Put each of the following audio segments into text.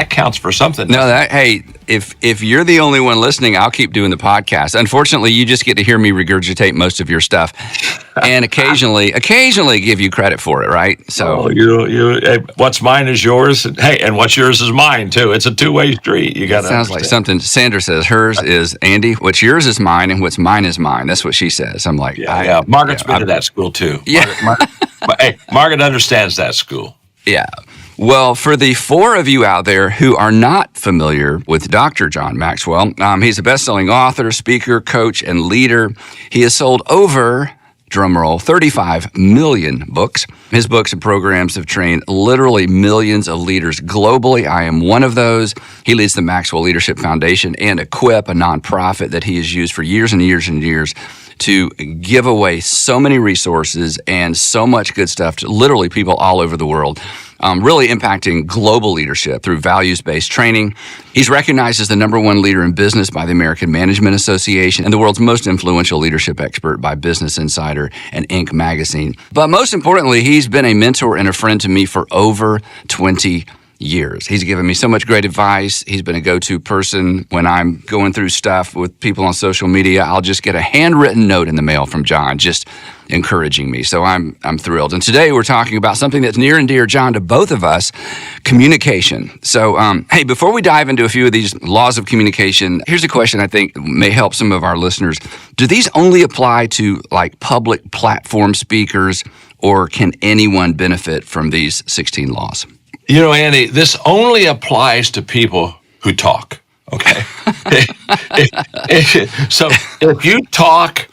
that counts for something. No, hey, if you're the only one listening, I'll keep doing the podcast. Unfortunately, you just get to hear me regurgitate most of your stuff, and occasionally give you credit for it, right? So hey, what's mine is yours, and what's yours is mine too. It's a two-way street. You got to. Sounds like something Sandra says. Hers is Andy. What's yours is mine, and what's mine is mine. That's what she says. I'm like, yeah. Margaret's been to that school too. Yeah, Margaret understands that school. Yeah. Well, for the four of you out there who are not familiar with Dr. John Maxwell, he's a best-selling author, speaker, coach, and leader. He has sold over, drumroll, 35 million books. His books and programs have trained literally millions of leaders globally. I am one of those. He leads the Maxwell Leadership Foundation and Equip, a nonprofit that he has used for years and years and years to give away so many resources and so much good stuff to literally people all over the world, really impacting global leadership through values-based training. He's recognized as the #1 leader in business by the American Management Association and the world's most influential leadership expert by Business Insider and Inc. magazine. But most importantly, he's been a mentor and a friend to me for over 20 years. He's given me so much great advice. He's been a go-to person when I'm going through stuff with people on social media. I'll just get a handwritten note in the mail from John, just encouraging me. So I'm thrilled. And today we're talking about something that's near and dear, John, to both of us, communication. So, hey, before we dive into a few of these laws of communication, here's a question I think may help some of our listeners. Do these only apply to like public platform speakers, or can anyone benefit from these 16 laws? You know, Andy, this only applies to people who talk, okay? So if you talk,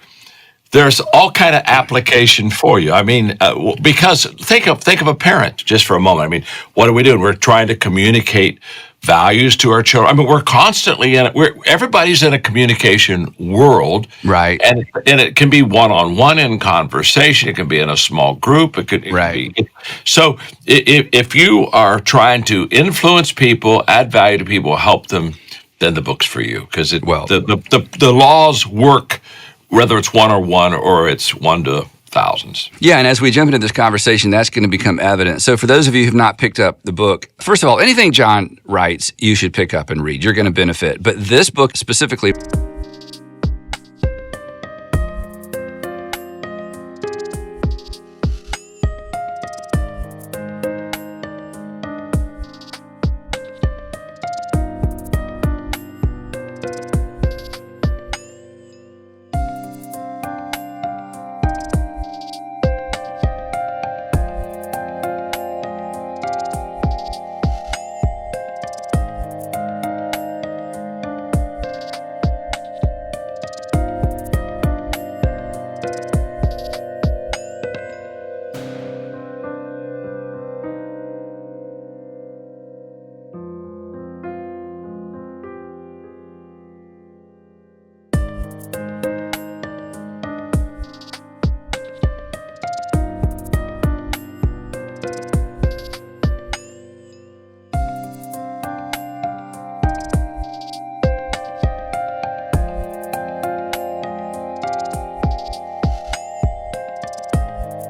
there's all kind of application for you. I mean, because think of a parent just for a moment. I mean, what are we doing? We're trying to communicate values to our children. I mean, we're constantly everybody's in a communication world, right? And it can be one-on-one in conversation. It can be in a small group. It could be. So if you are trying to influence people, add value to people, help them, then the book's for you, because the laws work whether it's one-on-one or it's one to thousands. Yeah, and as we jump into this conversation, that's going to become evident. So for those of you who have not picked up the book, first of all, anything John writes, you should pick up and read. You're going to benefit. But this book specifically...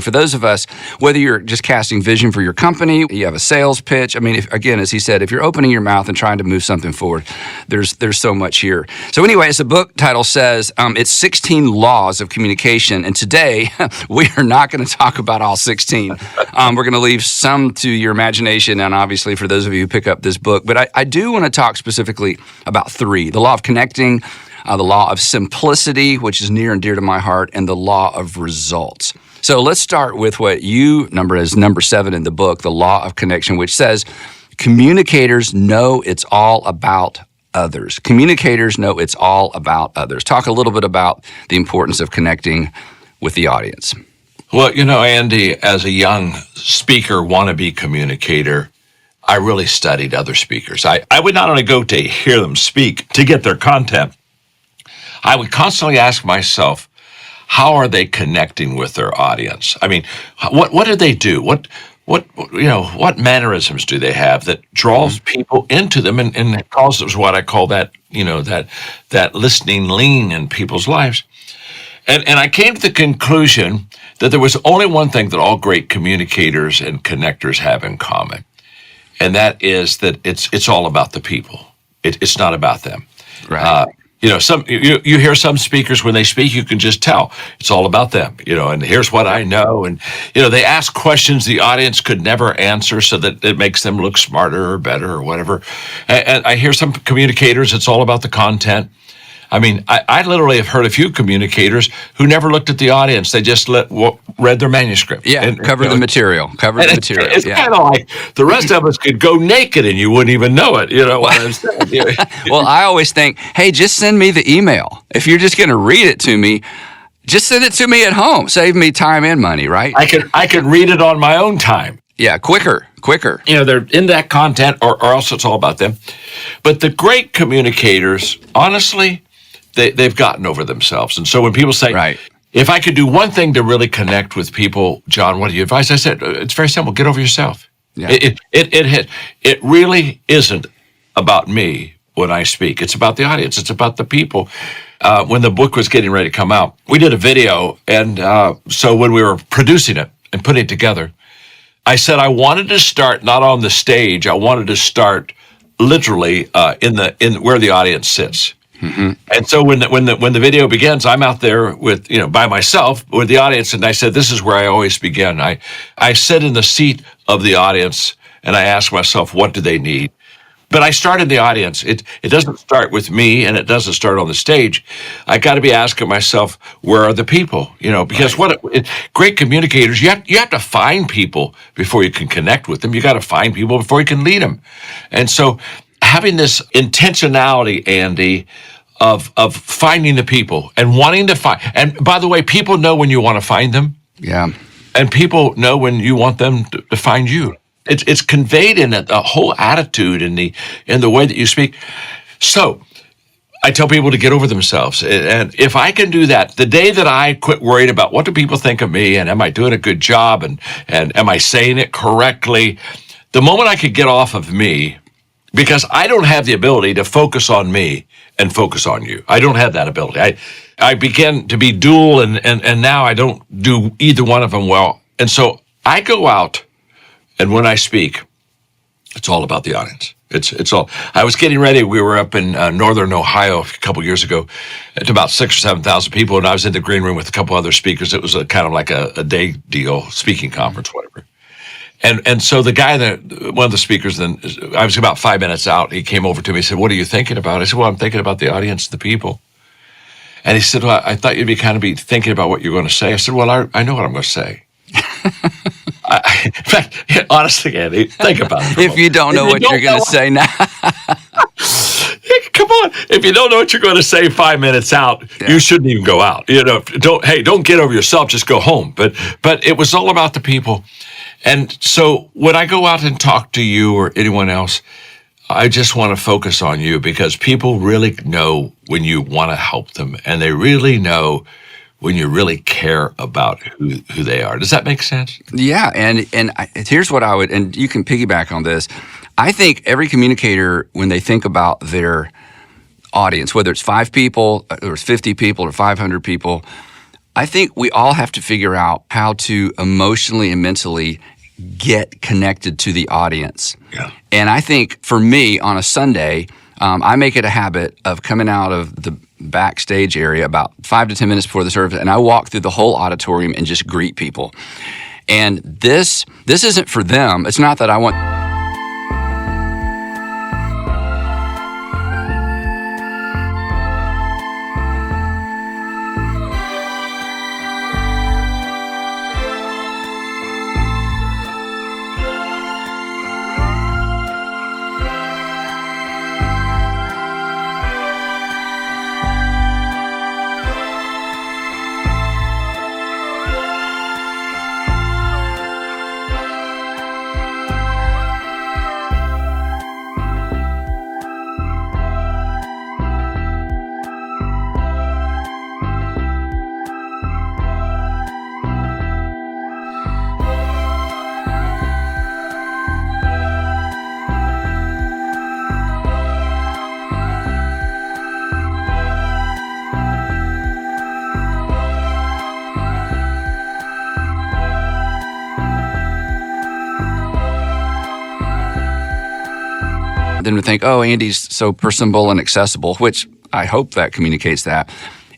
For those of us, whether you're just casting vision for your company, you have a sales pitch. I mean, again, as he said, if you're opening your mouth and trying to move something forward, there's so much here. So anyway, as the book title says, it's 16 laws of communication. And today, we are not going to talk about all 16. We're going to leave some to your imagination, and obviously for those of you who pick up this book. But I do want to talk specifically about 3. The law of connecting, the law of simplicity, which is near and dear to my heart, and the law of results. So let's start with what you number as number 7 in the book, the law of connection, which says communicators know it's all about others. Communicators know it's all about others. Talk a little bit about the importance of connecting with the audience. Well, you know, Andy, as a young speaker, wannabe communicator, I really studied other speakers. I would not only go to hear them speak to get their content, I would constantly ask myself, how are they connecting with their audience? I mean, what do they do? What mannerisms do they have that draws people into them and causes what I call that listening lean in people's lives? And I came to the conclusion that there was only one thing that all great communicators and connectors have in common. and that is that it's all about the people. It's not about them. Right. You hear some speakers when they speak, you can just tell it's all about them. And here's what I know, and they ask questions the audience could never answer, so that it makes them look smarter or better or whatever. And I hear some communicators, it's all about the content. I mean, I literally have heard a few communicators who never looked at the audience. They just read their manuscript. Yeah, cover the material. It's kind of like the rest of us could go naked and you wouldn't even know it. You know what I'm saying? Well, I always think, hey, just send me the email. If you're just going to read it to me, just send it to me at home. Save me time and money, right? I could read it on my own time. Yeah, quicker. They're in that content, or else it's all about them. But the great communicators, honestly, they've gotten over themselves. And so when people say, right, if I could do one thing to really connect with people, John, what do you advise? I said, it's very simple. Get over yourself. Yeah. It really isn't about me when I speak. It's about the audience. It's about the people. When the book was getting ready to come out, we did a video. And so when we were producing it and putting it together, I said I wanted to start not on the stage. I wanted to start literally in where the audience sits. Mm-hmm. And so when the video begins, I'm out there with by myself with the audience, and I said, this is where I always begin. I sit in the seat of the audience and I ask myself, what do they need? But I start in the audience. It doesn't start with me, and it doesn't start on the stage. I got to be asking myself, where are the people? Because great communicators, you have to find people before you can connect with them. You got to find people before you can lead them. And so having this intentionality, Andy, of finding the people and wanting to find. And by the way, people know when you want to find them. Yeah. And people know when you want them to find you. It's conveyed in the whole attitude in the way that you speak. So I tell people to get over themselves. And if I can do that, the day that I quit worried about what do people think of me, and am I doing a good job, and am I saying it correctly, the moment I could get off of me, because I don't have the ability to focus on me and focus on you. I don't have that ability. I began to be dual, and now I don't do either one of them well. And so I go out, and when I speak, it's all about the audience. It's all. I was getting ready. We were up in northern Ohio a couple years ago. It's about 6,000 or 7,000 people, and I was in the green room with a couple other speakers. It was kind of like a day deal, speaking conference, whatever. And so the guy one of the speakers, then I was about 5 minutes out. He came over to me and said, "What are you thinking about?" I said, "Well, I'm thinking about the audience, the people." And he said, "Well, I thought you'd be thinking about what you're going to say." I said, "Well, I know what I'm going to say." In fact, honestly, Andy, think about it. If you don't know what you're going to say now. Come on. If you don't know what you're going to say 5 minutes out, you shouldn't even go out. Don't get over yourself, just go home. But it was all about the people. And so when I go out and talk to you or anyone else, I just want to focus on you, because people really know when you want to help them, and they really know when you really care about who they are. Does that make sense? Yeah, and here's what I would, and you can piggyback on this. I think every communicator, when they think about their audience, whether it's 5 people, or it's 50 people, or 500 people, I think we all have to figure out how to emotionally and mentally get connected to the audience. Yeah. And I think for me, on a Sunday, I make it a habit of coming out of the backstage area about 5 to 10 minutes before the service, and I walk through the whole auditorium and just greet people. And this isn't for them. It's not that I want... them to think, oh, Andy's so personable and accessible, which I hope that communicates that.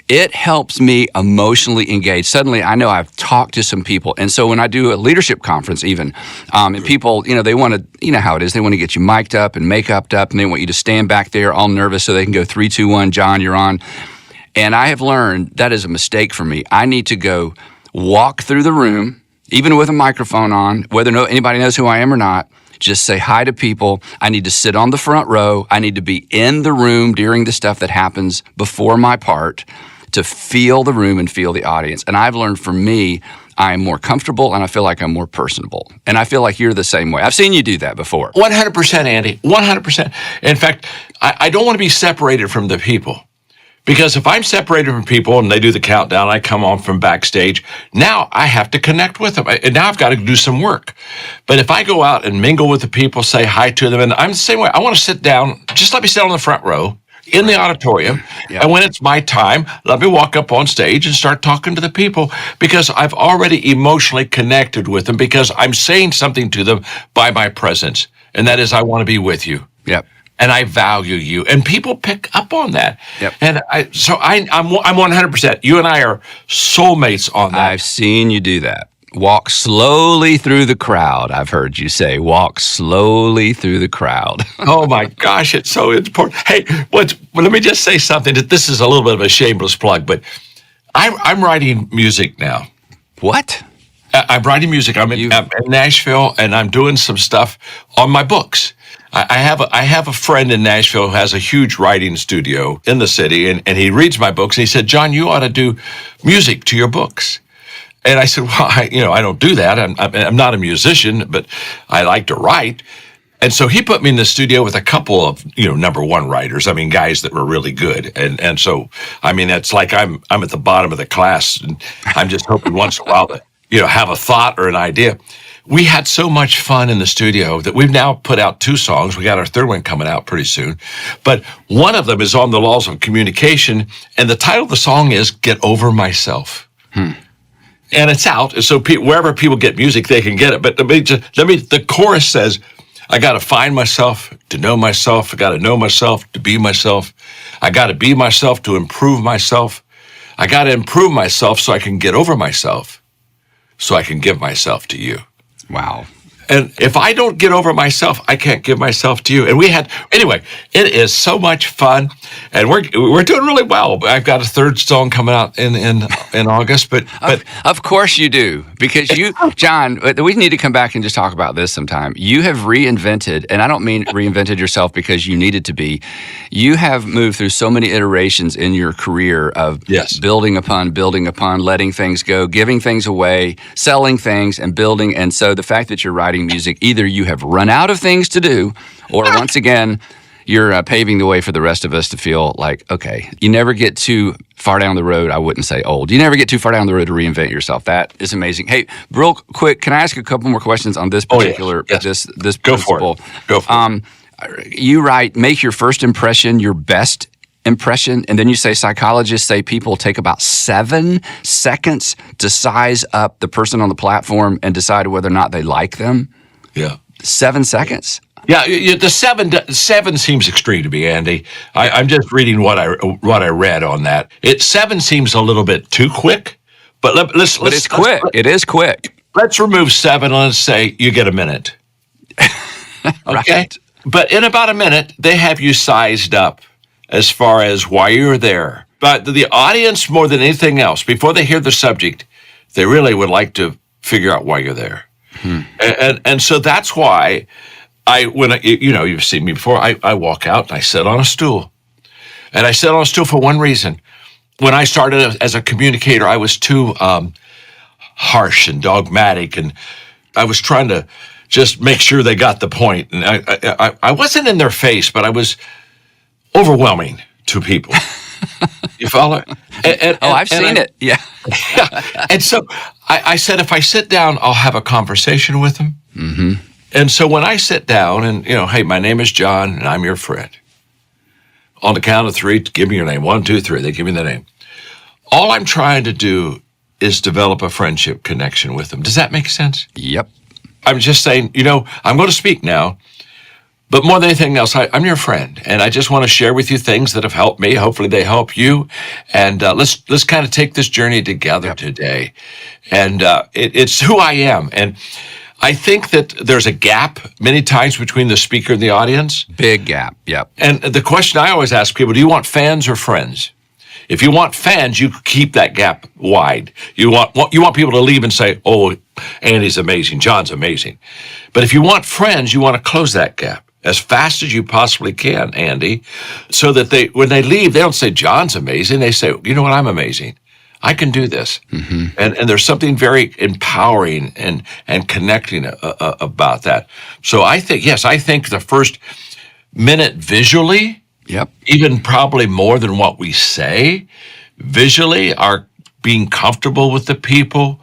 It helps me emotionally engage. Suddenly, I know I've talked to some people. And so when I do a leadership conference even, and people, they want to, you know how it is, they want to get you mic'd up and make-upped up, and they want you to stand back there all nervous so they can go 3, 2, 1, John, you're on. And I have learned that is a mistake for me. I need to go walk through the room, even with a microphone on, whether anybody knows who I am or not, just say hi to people. I need to sit on the front row. I need to be in the room during the stuff that happens before my part, to feel the room and feel the audience. And I've learned for me, I'm more comfortable and I feel like I'm more personable. And I feel like you're the same way. I've seen you do that before. 100%, Andy. 100%. In fact, I don't want to be separated from the people. Because if I'm separated from people and they do the countdown, I come on from backstage, now I have to connect with them. And now I've got to do some work. But if I go out and mingle with the people, say hi to them, and I'm the same way. I want to sit down, just let me sit on the front row in the auditorium. Yeah. And when it's my time, let me walk up on stage and start talking to the people, because I've already emotionally connected with them, because I'm saying something to them by my presence. And that is, I want to be with you. Yep. And I value you. And people pick up on that. Yep. And I'm 100%. You and I are soulmates on that. I've seen you do that. Walk slowly through the crowd. I've heard you say, walk slowly through the crowd. Oh my gosh, it's so important. Hey, let me just say something. This is a little bit of a shameless plug, but I'm writing music now. What? I'm writing music. I'm in Nashville, and I'm doing some stuff on my books. I have a friend in Nashville who has a huge writing studio in the city, and he reads my books, and he said, John, you ought to do music to your books. And I said, well, I don't do that. I'm not a musician, but I like to write. And so he put me in the studio with a couple of, number one writers. I mean, guys that were really good. And so, I mean, it's like I'm at the bottom of the class, and I'm just hoping once in a while to, have a thought or an idea. We had so much fun in the studio that we've now put out 2 songs. We got our 3rd one coming out pretty soon. But one of them is on the laws of communication, and the title of the song is Get Over Myself. And it's out, so wherever people get music, they can get it. But the chorus says, I got to find myself to know myself. I got to know myself to be myself. I got to be myself to improve myself. I got to improve myself so I can get over myself, so I can give myself to you. Wow. And if I don't get over myself, I can't give myself to you. And anyway, it is so much fun, and we're doing really well. I've got a 3rd song coming out in August, but of course you do, because you, John, we need to come back and just talk about this sometime. You have reinvented, and I don't mean reinvented yourself because you needed to be. You have moved through so many iterations in your career of building upon, letting things go, giving things away, selling things, and building. And so the fact that you're writing music, either you have run out of things to do, or once again, you're paving the way for the rest of us to feel like, okay, you never get too far down the road. I wouldn't say old. You never get too far down the road to reinvent yourself. That is amazing. Hey, real quick, can I ask a couple more questions on this particular, this principle? Go for it. You write, make your first impression your best impression, and then you say psychologists say people take about 7 seconds to size up the person on the platform and decide whether or not they like them. Yeah. 7 seconds? Yeah, the 7 seems extreme to me, Andy. I'm just reading what I read on that. 7 seems a little bit too quick, but let's. But it's quick. It is quick. Let's remove 7 and let's say you get a minute. Right. Okay, but in about a minute they have you sized up as far as why you're there. But the audience, more than anything else, before they hear the subject, they really would like to figure out why you're there. And so that's why you've seen me before, I walk out and I sit on a stool. And I sit on a stool for one reason. When I started as a communicator, I was too harsh and dogmatic, and I was trying to just make sure they got the point. And I wasn't in their face, but I was overwhelming to people. You follow? I've seen it. Yeah. Yeah. And so I said, if I sit down, I'll have a conversation with them. Mm-hmm. And so when I sit down and, hey, my name is John and I'm your friend. On the count of 3, give me your name. 1, 2, 3. They give me the name. All I'm trying to do is develop a friendship connection with them. Does that make sense? Yep. I'm just saying, I'm going to speak now. But more than anything else, I'm your friend, and I just want to share with you things that have helped me. Hopefully, they help you, and let's kind of take this journey together today. And it's who I am, and I think that there's a gap many times between the speaker and the audience. Big gap. Yep. And the question I always ask people: do you want fans or friends? If you want fans, you keep that gap wide. You want people to leave and say, "Oh, Andy's amazing, John's amazing." But if you want friends, you want to close that gap as fast as you possibly can, Andy, so that when they leave, they don't say, "John's amazing." They say, "You know what? I'm amazing. I can do this." Mm-hmm. And there's something very empowering and connecting about that. So I think the first minute visually, yep, even probably more than what we say, visually are being comfortable with the people,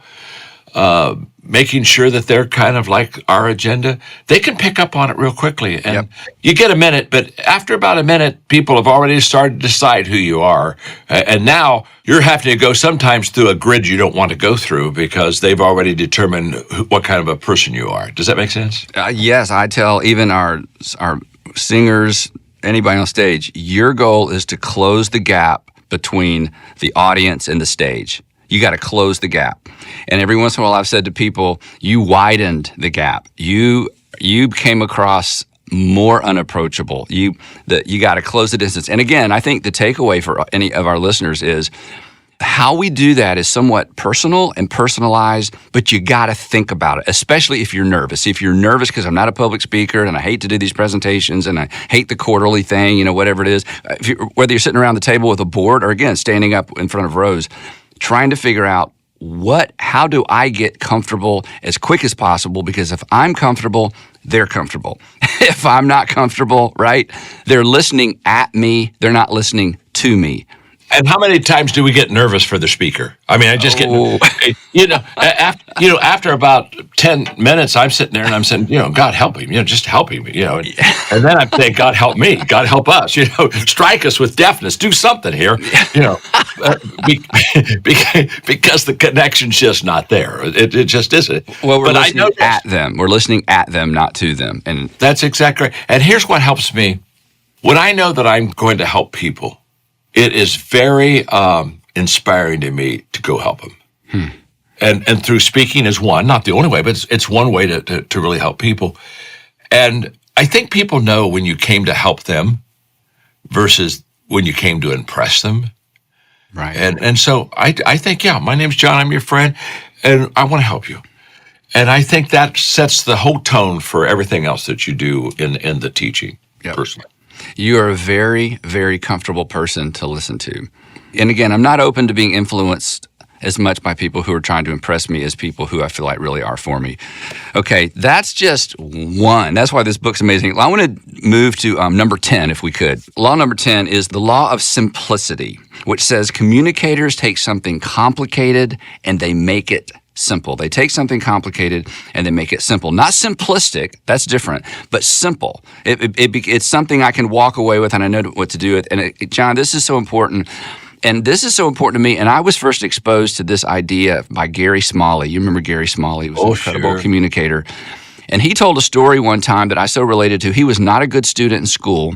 making sure that they're kind of like our agenda. They can pick up on it real quickly. And you get a minute, but after about a minute, people have already started to decide who you are. And now you're having to go sometimes through a grid you don't want to go through because they've already determined what kind of a person you are. Does that make sense? Yes, I tell even our singers, anybody on stage, your goal is to close the gap between the audience and the stage. You got to close the gap. And every once in a while I've said to people, you widened the gap. You came across more unapproachable. You got to close the distance. And again, I think the takeaway for any of our listeners is how we do that is somewhat personal and personalized, but you got to think about it, especially if you're nervous. If you're nervous because I'm not a public speaker and I hate to do these presentations and I hate the quarterly thing, whatever it is, whether you're sitting around the table with a board or, again, standing up in front of rows, trying to figure out how do I get comfortable as quick as possible? Because if I'm comfortable, they're comfortable. If I'm not comfortable, right, they're listening at me. They're not listening to me. And how many times do we get nervous for the speaker? I mean, I just get, after about 10 minutes, I'm sitting there and I'm saying, God help him, just help him, and then I'm saying, God help me, God help us, strike us with deafness, do something here, because the connection's just not there. It just isn't. Well, we're listening at them. We're listening at them, not to them. And that's exactly right. And here's what helps me. When I know that I'm going to help people, it is very inspiring to me to go help them. And through speaking is one, not the only way, but it's one way to really help people. And I think people know when you came to help them versus when you came to impress them. Right. And so I think, my name's John, I'm your friend, and I want to help you. And I think that sets the whole tone for everything else that you do in the teaching, personally. You are a very, very comfortable person to listen to. And again, I'm not open to being influenced as much by people who are trying to impress me as people who I feel like really are for me. Okay, that's just one. That's why this book's amazing. I want to move to number 10, if we could. Law number 10 is the law of simplicity, which says communicators take something complicated and they make it simple. They take something complicated and they make it simple. Not simplistic, that's different, but simple. It's something I can walk away with and I know what to do with. And John, this is so important. And this is so important to me. And I was first exposed to this idea by Gary Smalley. You remember Gary Smalley? He was an incredible communicator. And he told a story one time that I so related to. He was not a good student in school.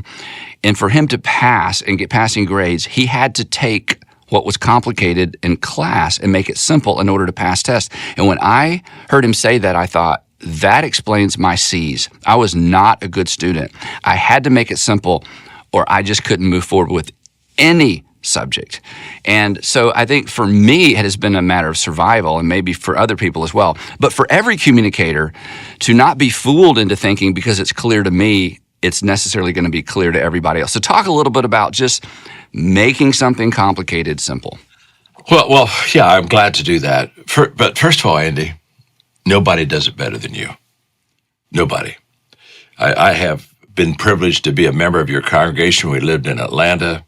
And for him to pass and get passing grades, he had to take what was complicated in class and make it simple in order to pass tests. And when I heard him say that, I thought, that explains my C's. I was not a good student. I had to make it simple or I just couldn't move forward with any subject. And so I think for me, it has been a matter of survival and maybe for other people as well. But for every communicator to not be fooled into thinking because it's clear to me, it's necessarily going to be clear to everybody else. So talk a little bit about just making something complicated simple. Well, I'm glad to do that. But first of all, Andy, nobody does it better than you. Nobody. I have been privileged to be a member of your congregation. We lived in Atlanta.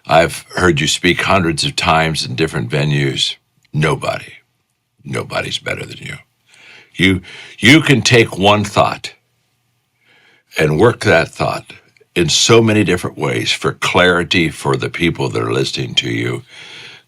I've heard you speak hundreds of times in different venues. Nobody's better than you. You can take one thought and work that thought in so many different ways for clarity for the people that are listening to you.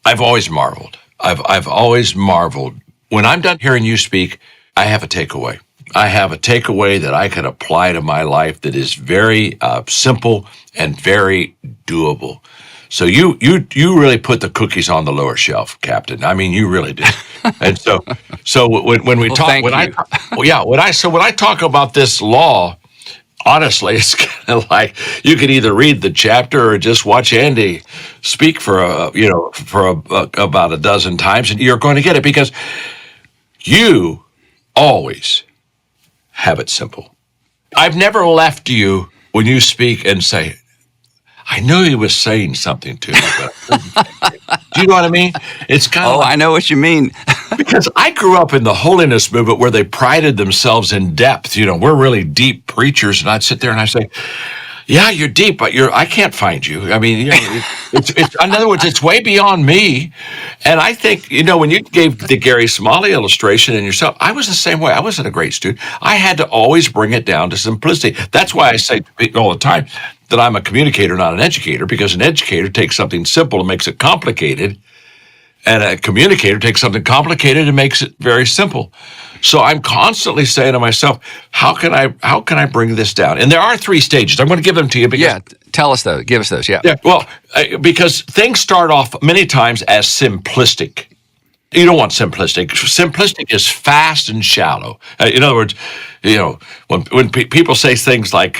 I've always marveled. I've always marveled. When I'm done hearing you speak, I have a takeaway. I have a takeaway that I can apply to my life that is very simple and very doable. So you really put the cookies on the lower shelf, Captain. I mean, you really did. And so when we talk, when I talk about this law, honestly, it's kind of like you could either read the chapter or just watch Andy speak for about a dozen times, and you're going to get it because you always have it simple. I've never left you when you speak and say, I knew he was saying something to me, but do you know what I mean? It's kind of I know what you mean. because I grew up in the holiness movement where they prided themselves in depth. We're really deep preachers, and I'd sit there and I'd say, yeah, you're deep, but I can't find you. I mean, it's in other words, it's way beyond me. And I think, when you gave the Gary Smalley illustration and yourself, I was the same way. I wasn't a great student. I had to always bring it down to simplicity. That's why I say all the time that I'm a communicator, not an educator, because an educator takes something simple and makes it complicated. And a communicator takes something complicated and makes it very simple. So I'm constantly saying to myself, how can I bring this down? And there are 3 stages. I'm going to give them to you. Because, tell us those. Give us those. Yeah. Well, because things start off many times as simplistic. You don't want simplistic. Simplistic is fast and shallow. In other words, when people say things like,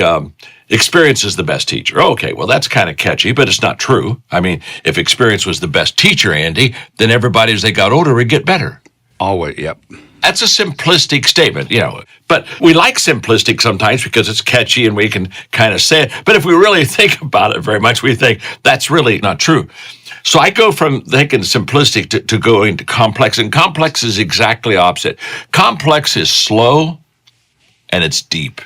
experience is the best teacher. Okay, well, that's kind of catchy, but it's not true. I mean, if experience was the best teacher, Andy, then everybody as they got older would get better. Always, yep. That's a simplistic statement, But we like simplistic sometimes because it's catchy and we can kind of say it. But if we really think about it very much, we think that's really not true. So I go from thinking simplistic to going to complex. And complex is exactly opposite. Complex is slow and it's deep.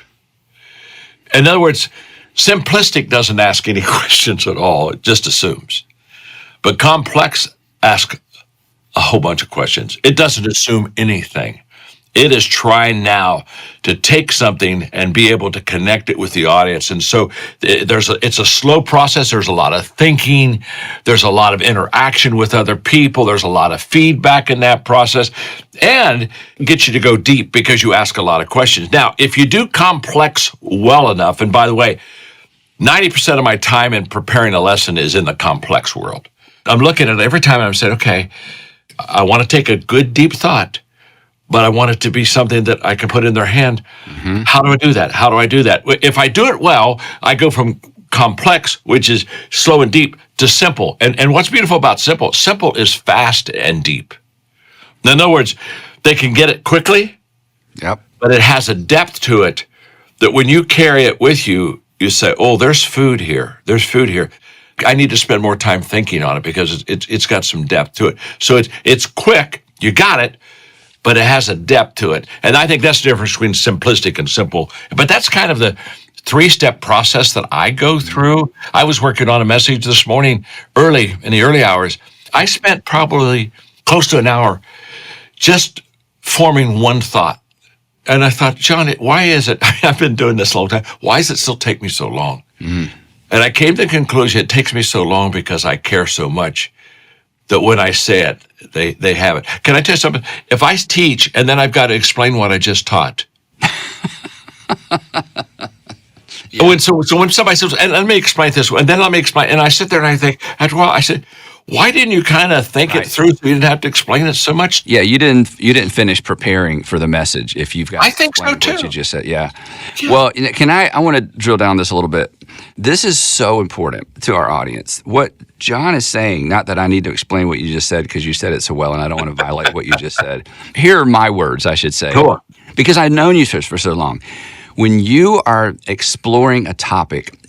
In other words, simplistic doesn't ask any questions at all. It just assumes. But complex asks a whole bunch of questions. It doesn't assume anything. It is trying now to take something and be able to connect it with the audience. And so it's a slow process. There's a lot of thinking. There's a lot of interaction with other people. There's a lot of feedback in that process, and gets you to go deep because you ask a lot of questions. Now, if you do complex well enough, and by the way, 90% of my time in preparing a lesson is in the complex world. I'm looking at it every time and I'm saying, okay, I want to take a good deep thought, but I want it to be something that I can put in their hand. Mm-hmm. How do I do that? How do I do that? If I do it well, I go from complex, which is slow and deep, to simple. And what's beautiful about simple is fast and deep. In other words, they can get it quickly, but it has a depth to it that when you carry it with you, you say, oh, there's food here. There's food here. I need to spend more time thinking on it because it's got some depth to it. So it's quick, you got it, but it has a depth to it. And I think that's the difference between simplistic and simple. But that's kind of the 3-step process that I go through. I was working on a message this morning in the early hours. I spent probably close to an hour just forming one thought. And I thought, John, why is it, I've been doing this a long time, why does it still take me so long? Mm-hmm. And I came to the conclusion it takes me so long because I care so much that when I say it, they have it. Can I tell you something? If I teach and then I've got to explain what I just taught. So when somebody says, and let me explain this, and then let me explain, and I sit there and I think, after a while, I said, why didn't you kind of think it through so you didn't have to explain it so much? Yeah, you didn't finish preparing for the message if you've got I think so too. What you just said. Yeah. Well, I want to drill down this a little bit. This is so important to our audience. What John is saying, not that I need to explain what you just said because you said it so well and I don't want to violate what you just said. Here are my words, I should say. Go on. Because I've known you for so long. When you are exploring a topic,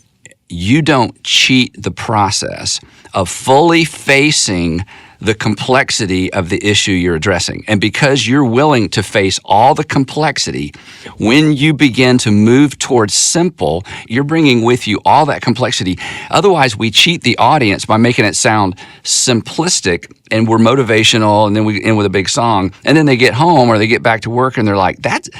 you don't cheat the process of fully facing the complexity of the issue you're addressing. And because you're willing to face all the complexity, when you begin to move towards simple, you're bringing with you all that complexity. Otherwise, we cheat the audience by making it sound simplistic, and we're motivational, and then we end with a big song, and then they get home or they get back to work and they're like, that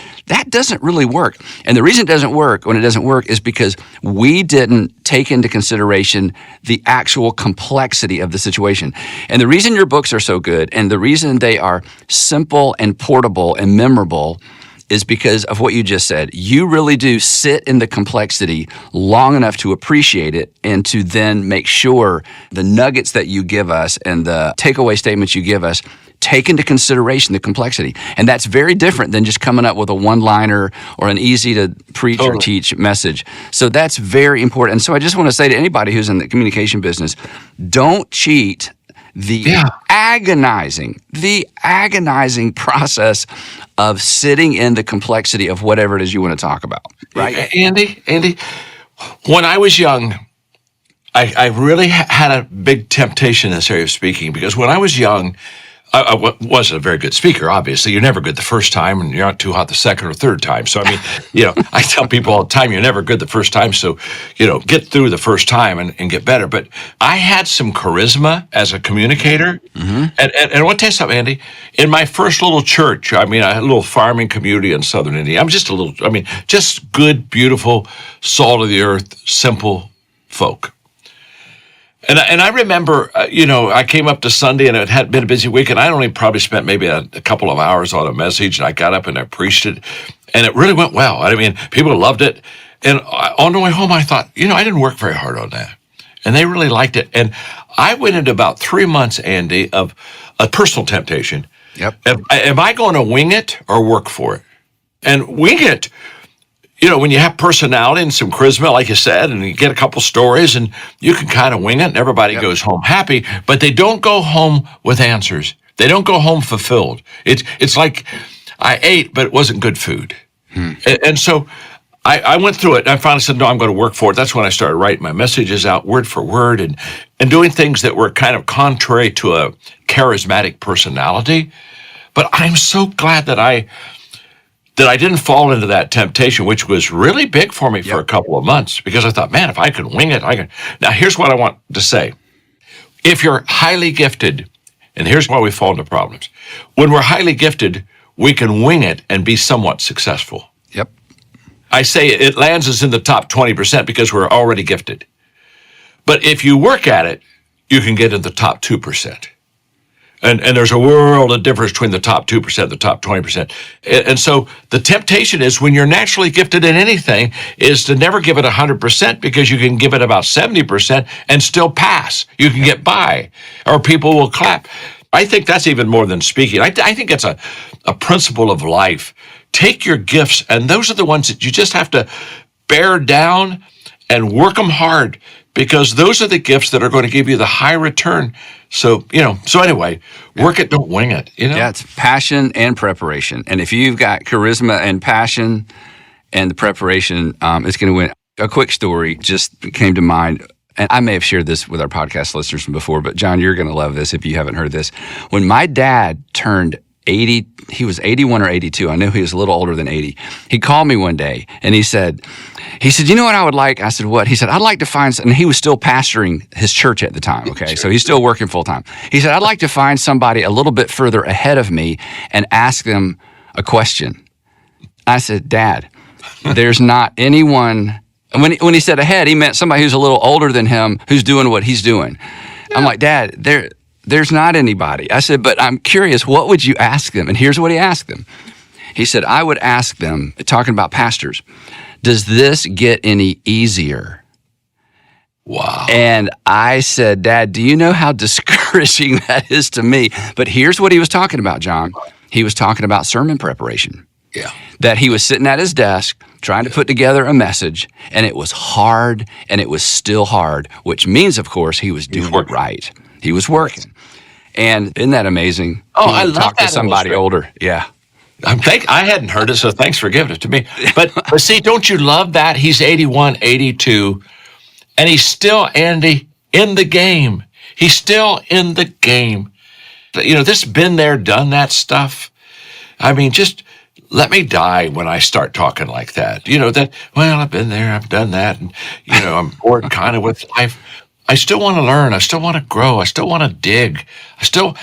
doesn't really work. And the reason it doesn't work when it doesn't work is because we didn't take into consideration the actual complexity of the situation. And the reason your books are so good and the reason they are simple and portable and memorable is because of what you just said. You really do sit in the complexity long enough to appreciate it and to then make sure the nuggets that you give us and the takeaway statements you give us take into consideration the complexity. And that's very different than just coming up with a one-liner or an easy-to-preach or teach message. So that's very important. And so I just want to say to anybody who's in the communication business, don't cheat the agonizing process of sitting in the complexity of whatever it is you want to talk about. Right? Andy, when I was young, I really had a big temptation in this area of speaking, because when I was young, I wasn't a very good speaker, obviously. You're never good the first time, and you're not too hot the second or third time. So, I mean, I tell people all the time, you're never good the first time. So, get through the first time and get better. But I had some charisma as a communicator. Mm-hmm. And I want to tell you something, Andy. In my first little church, I had a little farming community in southern India. I'm just just good, beautiful, salt of the earth, simple folk. And I remember, I came up to Sunday and it had been a busy week, and I only probably spent maybe a couple of hours on a message, and I got up and I preached it, and it really went well. I mean, people loved it. And on the way home, I thought, I didn't work very hard on that. And they really liked it. And I went into about 3 months, Andy, of a personal temptation. Yep. Am I going to wing it or work for it? And wing it, when you have personality and some charisma, like you said, and you get a couple stories and you can kind of wing it and everybody goes home happy, but they don't go home with answers. They don't go home fulfilled. It's like I ate, but it wasn't good food. And so I went through it, and I finally said, no, I'm going to work for it. That's when I started writing my messages out word for word and doing things that were kind of contrary to a charismatic personality. But I'm so glad that I didn't fall into that temptation, which was really big for me for a couple of months, because I thought, man, if I can wing it, I can. Now, here's what I want to say. If you're highly gifted, and here's why we fall into problems. When we're highly gifted, we can wing it and be somewhat successful. Yep. I say it lands us in the top 20% because we're already gifted. But if you work at it, you can get in the top 2%. And there's a world of difference between the top 2% and the top 20%. And so the temptation is, when you're naturally gifted in anything, is to never give it 100%, because you can give it about 70% and still pass. You can get by, or people will clap. I think that's even more than speaking. I think it's a principle of life. Take your gifts, and those are the ones that you just have to bear down and work them hard, because those are the gifts that are going to give you the high return. So, anyway, work it, don't wing it, Yeah, it's passion and preparation. And if you've got charisma and passion and the preparation, it's going to win. A quick story just came to mind, and I may have shared this with our podcast listeners before, but John, you're going to love this if you haven't heard this. When my dad turned 80, he was 81 or 82. I knew he was a little older than 80. He called me one day and he said, you know what I would like? I said, what? He said, I'd like to find, and he was still pastoring his church at the time. Okay. So he's still working full time. He said, I'd like to find somebody a little bit further ahead of me and ask them a question. I said, Dad, there's not anyone. And when he said ahead, he meant somebody who's a little older than him, who's doing what he's doing. Yeah. I'm like, Dad, there's not anybody. I said, but I'm curious, what would you ask them? And here's what he asked them. He said, I would ask them, talking about pastors, does this get any easier? Wow. And I said, Dad, do you know how discouraging that is to me? But here's what he was talking about, John. He was talking about sermon preparation. Yeah. That he was sitting at his desk trying to put together a message, and it was hard, and it was still hard, which means, of course, he was doing it right. He was working. And isn't that amazing? Oh, I love talk that to somebody older. Yeah. I hadn't heard it, so thanks for giving it to me. But see, don't you love that? He's 81, 82, and he's still, Andy, in the game. He's still in the game. This been there, done that stuff. I mean, just let me die when I start talking like that. I've been there, I've done that, and, I'm bored kind of with life. I still want to learn. I still want to grow. I still want to dig. I still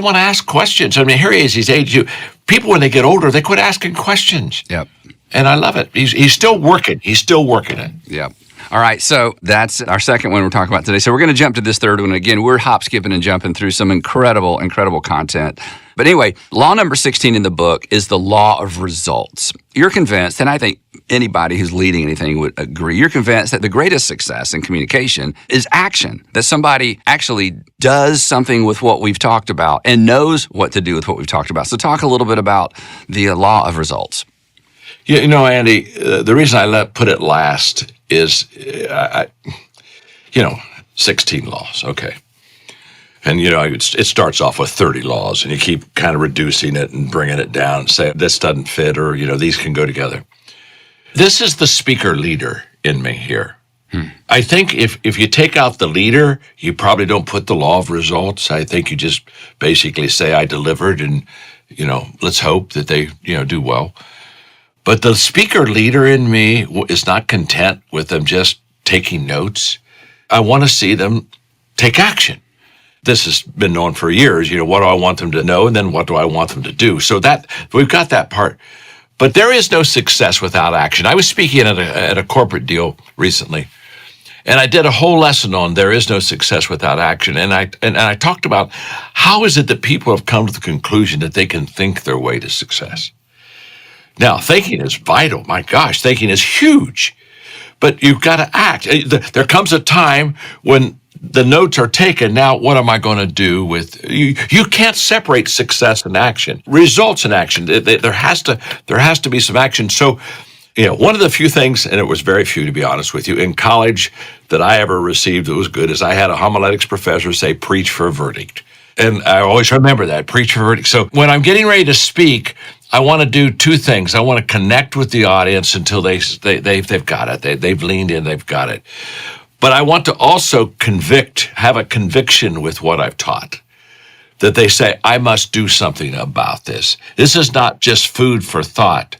want to ask questions. I mean, here he is. He's 82. People, when they get older, they quit asking questions. Yep. And I love it. He's still working. He's still working it. Yep. All right, so that's our second one we're talking about today. So we're going to jump to this third one. Again, we're hop, skipping, and jumping through some incredible content. But anyway, law number 16 in the book is the law of results. You're convinced, and I think anybody who's leading anything would agree, you're convinced that the greatest success in communication is action, that somebody actually does something with what we've talked about and knows what to do with what we've talked about. So talk a little bit about the law of results. You know, Andy, the reason I put it last is, 16 laws, okay. And, it starts off with 30 laws, and you keep kind of reducing it and bringing it down and say, this doesn't fit, or, these can go together. This is the speaker leader in me here. I think if you take out the leader, you probably don't put the law of results. I think you just basically say, I delivered, and, let's hope that they, do well. But the speaker leader in me is not content with them just taking notes. I want to see them take action. This has been known for years. What do I want them to know? And then what do I want them to do? So that we've got that part. But there is no success without action. I was speaking at a corporate deal recently, and I did a whole lesson on there is no success without action. And I talked about how is it that people have come to the conclusion that they can think their way to success. Now, thinking is vital. My gosh, thinking is huge. But you've got to act. There comes a time when the notes are taken. Now, what am I going to do with you? You can't separate success and action, results and action. There has to be some action. So, one of the few things, and it was very few to be honest with you, in college that I ever received that was good is I had a homiletics professor say, preach for a verdict. And I always remember that, preach for a verdict. So when I'm getting ready to speak, I want to do two things. I want to connect with the audience until they've got it. They've leaned in, they've got it. But I want to also have a conviction with what I've taught, that they say, I must do something about this. This is not just food for thought,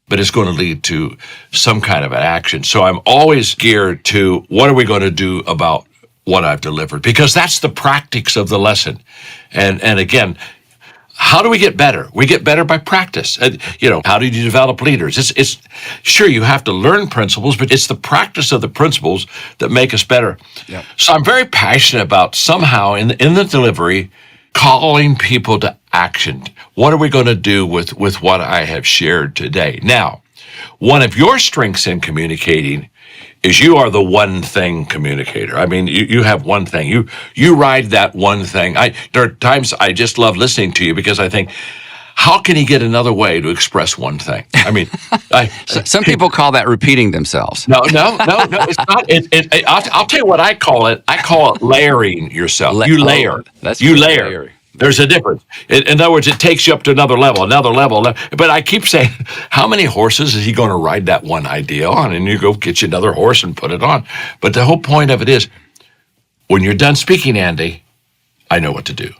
but it's going to lead to some kind of an action. So I'm always geared to what are we going to do about what I've delivered? Because that's the practice of the lesson. And again, how do we get better? We get better by practice. How do you develop leaders? It's sure you have to learn principles, but it's the practice of the principles that make us better. Yep. So I'm very passionate about somehow in the delivery, calling people to action. What are we going to do with what I have shared today? Now, one of your strengths in communicating is you are the one thing communicator. I mean, you have one thing. You ride that one thing. There are times I just love listening to you because I think, how can he get another way to express one thing? I mean, some people call that repeating themselves. No, it's not. I'll tell you what I call it. I call it layering yourself. You layer. You layer. Layering. There's a difference. In other words, it takes you up to another level. But I keep saying, how many horses is he going to ride that one idea on? And you go get you another horse and put it on. But the whole point of it is, when you're done speaking, Andy, I know what to do.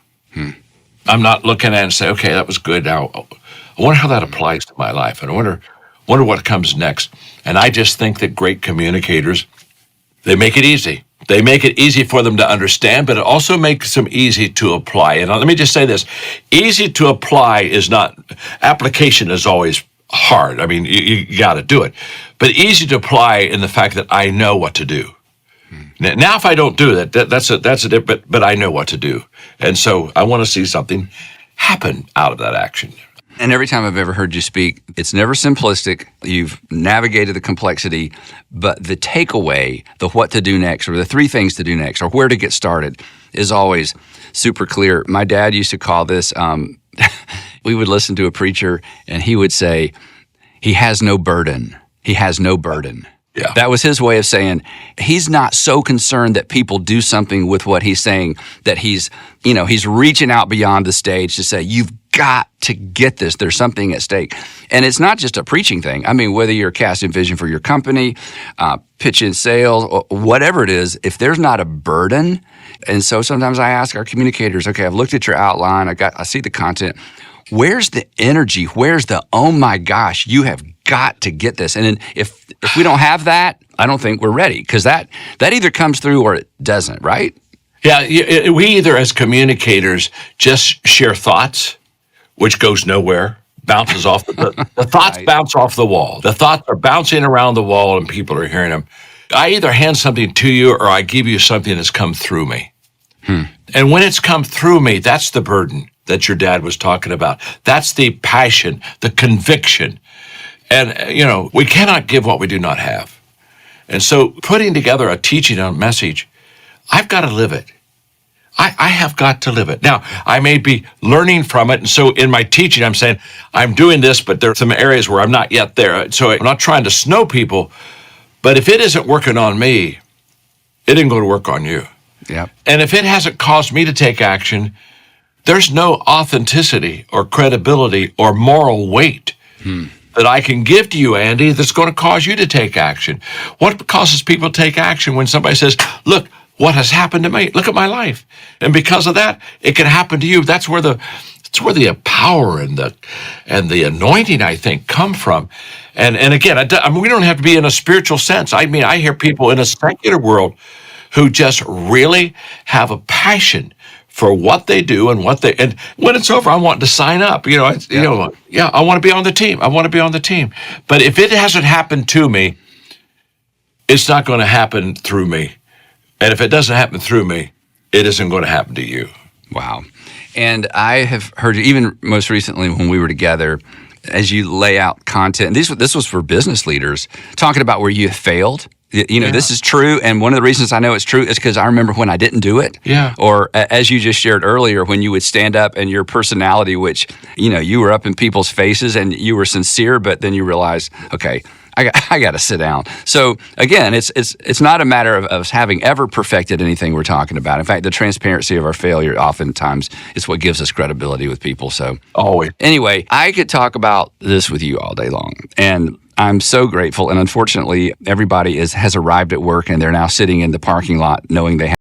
I'm not looking at it and say, okay, that was good. Now, I wonder how that applies to my life. And I wonder what comes next. And I just think that great communicators, they make it easy. They make it easy for them to understand, but it also makes them easy to apply. And let me just say this, easy to apply is not, application is always hard. I mean, you got to do it. But easy to apply in the fact that I know what to do. Now, if I don't do that, that's it, but I know what to do. And so I want to see something happen out of that action. And every time I've ever heard you speak, it's never simplistic. You've navigated the complexity, but the takeaway, the what to do next, or the three things to do next, or where to get started is always super clear. My dad used to call this, we would listen to a preacher and he would say, he has no burden. He has no burden. Yeah. That was his way of saying he's not so concerned that people do something with what he's saying, that he's reaching out beyond the stage to say, you've got to get this. There's something at stake. And it's not just a preaching thing. I mean, whether you're casting vision for your company, pitching sales, or whatever it is, if there's not a burden. And so sometimes I ask our communicators, okay, I've looked at your outline. I see the content. Where's the energy? Where's the, oh my gosh, you have got to get this. And then if we don't have that, I don't think we're ready, because that either comes through or it doesn't, right? Yeah, we either as communicators just share thoughts, which goes nowhere, bounces off. The thoughts right. Bounce off the wall. The thoughts are bouncing around the wall and people are hearing them. I either hand something to you or I give you something that's come through me. And when it's come through me, that's the burden that your dad was talking about. That's the passion, the conviction. And, we cannot give what we do not have. And so putting together a teaching, a message, I've got to live it. I have got to live it. Now, I may be learning from it. And so in my teaching, I'm saying, I'm doing this, but there are some areas where I'm not yet there. So I'm not trying to snow people. But if it isn't working on me, it isn't going to work on you. Yep. And if it hasn't caused me to take action, there's no authenticity or credibility or moral weight that I can give to you, Andy, that's going to cause you to take action. What causes people to take action when somebody says, look, what has happened to me? Look at my life. And because of that, it can happen to you. That's where the power and the anointing, I think, come from. And again, we don't have to be in a spiritual sense. I mean, I hear people in a secular world who just really have a passion for what they do and when it's over, I want to sign up. I want to be on the team. I want to be on the team. But if it hasn't happened to me, it's not going to happen through me. And if it doesn't happen through me, it isn't going to happen to you. Wow. And I have heard you, even most recently when we were together, as you lay out content, and this was for business leaders, talking about where you have failed. This is true. And one of the reasons I know it's true is because I remember when I didn't do it. Yeah. Or as you just shared earlier, when you would stand up and your personality, which, you were up in people's faces and you were sincere, but then you realize, okay, I got to sit down. So again, it's not a matter of us having ever perfected anything we're talking about. In fact, the transparency of our failure oftentimes is what gives us credibility with people. So always. Anyway, I could talk about this with you all day long, and I'm so grateful. And unfortunately, everybody has arrived at work and they're now sitting in the parking lot knowing they have